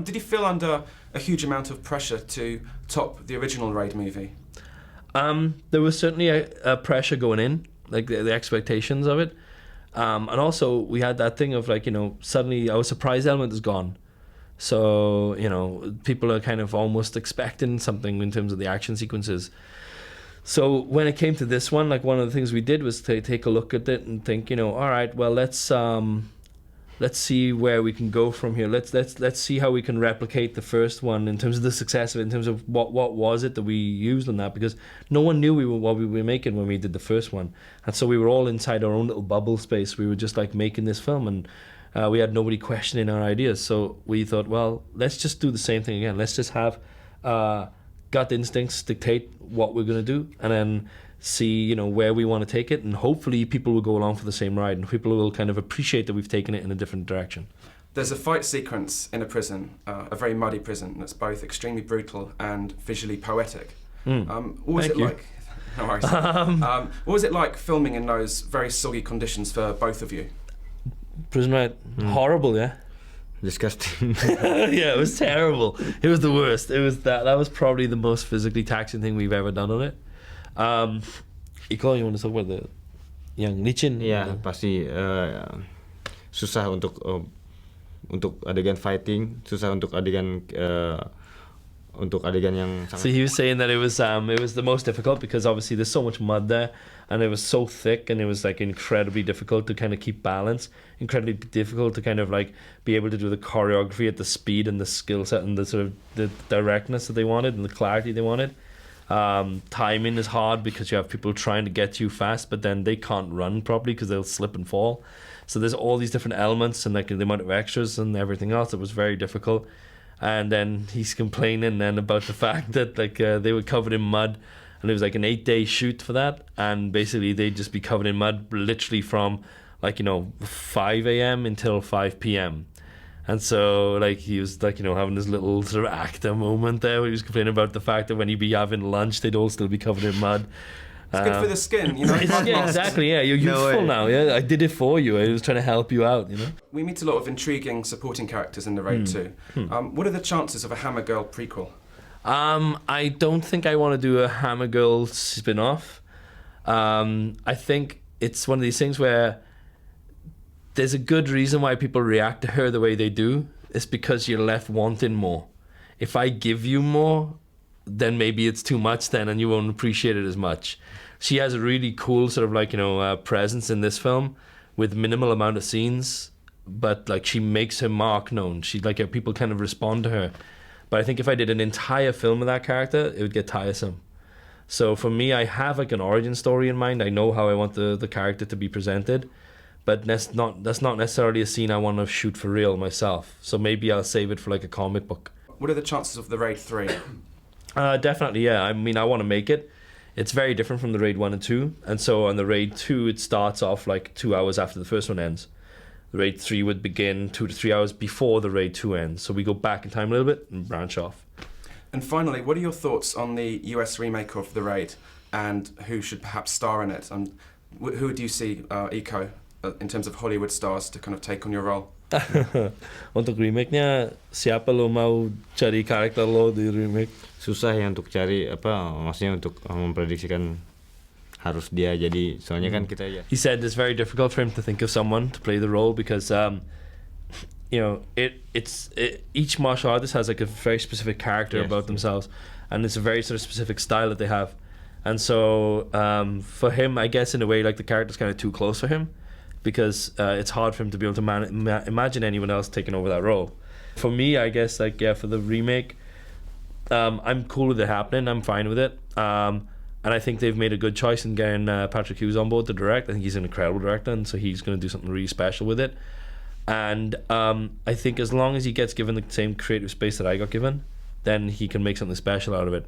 Did you feel under a huge amount of pressure to top the original Raid movie? There was certainly a pressure going in, like the expectations of it. And also we had that thing of like, suddenly our surprise element is gone. So, people are kind of almost expecting something in terms of the action sequences. So when it came to this one, like one of the things we did was to take a look at it and think, all right, well, let's see where we can go from here. Let's see how we can replicate the first one in terms of the success of it, in terms of what was it that we used on that, because no one knew what we were making when we did the first one. And so we were all inside our own little bubble space. We were just like making this film, and we had nobody questioning our ideas. So we thought, well, let's just do the same thing again. Let's just have gut instincts dictate what we're going to do, and then see where we want to take it, and hopefully people will go along for the same ride, and people will kind of appreciate that we've taken it in a different direction. There's a fight sequence in a prison, a very muddy prison, that's both extremely brutal and visually poetic. What was it like? No worries. What was it like filming in those very soggy conditions for both of you? Prison ride, horrible, yeah. Disgusting. Yeah, it was terrible. It was the worst. It was that was probably the most physically taxing thing we've ever done on it. Iko, you want to talk about the yang licin? Iya, pasti susah untuk adegan fighting, susah untuk adegan yang sangat. So he was saying that it was the most difficult because obviously there's so much mud there, and it was so thick, and it was like incredibly difficult to kind of keep balance, incredibly difficult to kind of like be able to do the choreography at the speed and the skill set and the sort of the directness that they wanted and the clarity they wanted. Timing is hard because you have people trying to get to you fast, but then they can't run properly because they'll slip and fall. So there's all these different elements and like the amount of extras and everything else. It was very difficult. And then he's complaining then about the fact that like they were covered in mud, and it was like an 8-day shoot for that, and basically they'd just be covered in mud literally from like 5 a.m. until 5 p.m. And so like he was like having this little sort of actor moment there where he was complaining about the fact that when he'd be having lunch they'd all still be covered in mud. It's good for the skin, Yeah, exactly. Yeah, you're youthful now. Yeah, I did it for you. I was trying to help you out. We meet a lot of intriguing supporting characters in the Raid 2. What are the chances of a Hammer Girl prequel? I don't think I want to do a Hammer Girl spin-off. I think it's one of these things where there's a good reason why people react to her the way they do. It's because you're left wanting more. If I give you more, then maybe it's too much then, and you won't appreciate it as much. She has a really cool sort of like presence in this film with minimal amount of scenes, but like she makes her mark known. She like people kind of respond to her. But I think if I did an entire film of that character, it would get tiresome. So for me, I have like an origin story in mind. I know how I want the character to be presented, but that's not necessarily a scene I want to shoot for real myself. So maybe I'll save it for like a comic book. What are the chances of the Raid 3? Definitely, yeah. I mean, I want to make it. It's very different from the Raid 1 and 2. And so on the Raid 2, it starts off like 2 hours after the first one ends. The Raid 3 would begin 2 to 3 hours before the Raid 2 ends. So we go back in time a little bit and branch off. And finally, what are your thoughts on the US remake of The Raid, and who should perhaps star in it? And who do you see, Iko, in terms of Hollywood stars to kind of take on your role? Untuk remake-nya, siapa lo mau cari karakter lo di remake? Susah ya untuk cari maksudnya untuk memprediksikan harus dia jadi, soalnya kan kita ya. He said it's very difficult for him to think of someone to play the role because each martial artist has like a very specific character about themselves, and it's a very sort of specific style that they have. And so for him, I guess in a way like the character's kind of too close for him, because it's hard for him to be able to imagine anyone else taking over that role. For me, I guess like for the remake, I'm cool with it happening. I'm fine with it. And I think they've made a good choice in getting Patrick Hughes on board to direct. I think he's an incredible director, and so he's going to do something really special with it. And I think as long as he gets given the same creative space that I got given, then he can make something special out of it.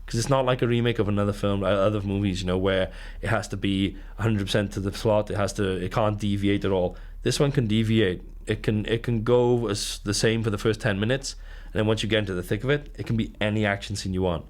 Because it's not like a remake of another film, other movies, where it has to be 100% to the plot. It can't deviate at all. This one can deviate. It can go as the same for the first 10 minutes, and then once you get into the thick of it, it can be any action scene you want.